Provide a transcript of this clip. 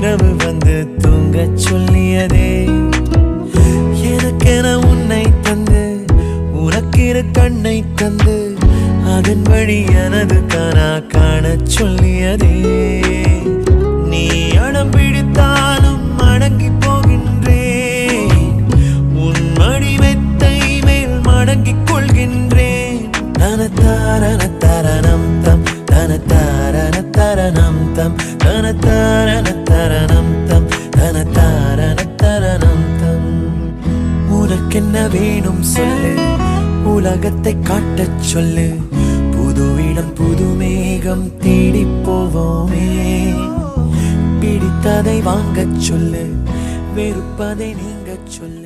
இரவு வந்து தூங்க சொல்லியதே எனக்கென உன்னை தந்து உனக்கிரு கண்ணை தந்து அதன் வழி எனது கனா காண சொல்லியதே நீ அடம் பிடித்தாலும் அடங்கி போகின்றேன் உன் மடி மெத்தை மேல் மடங்கிக் கொள்கின்றேன் தனத்தாரண தரணம் தம் தனத்தாரண தரணம் தம் தனத்தாரண தரணம் தம் தனத்தாரண தரணம் தம் உனக்கென்ன வேணும் சொல்லு உலகத்தை காட்டச் சொல்லு புது இடம் புது மேகம் தேடி போவோமே பிடித்ததை வாங்கச் சொல்லு வெறுப்பதை நீங்கச் சொல்லு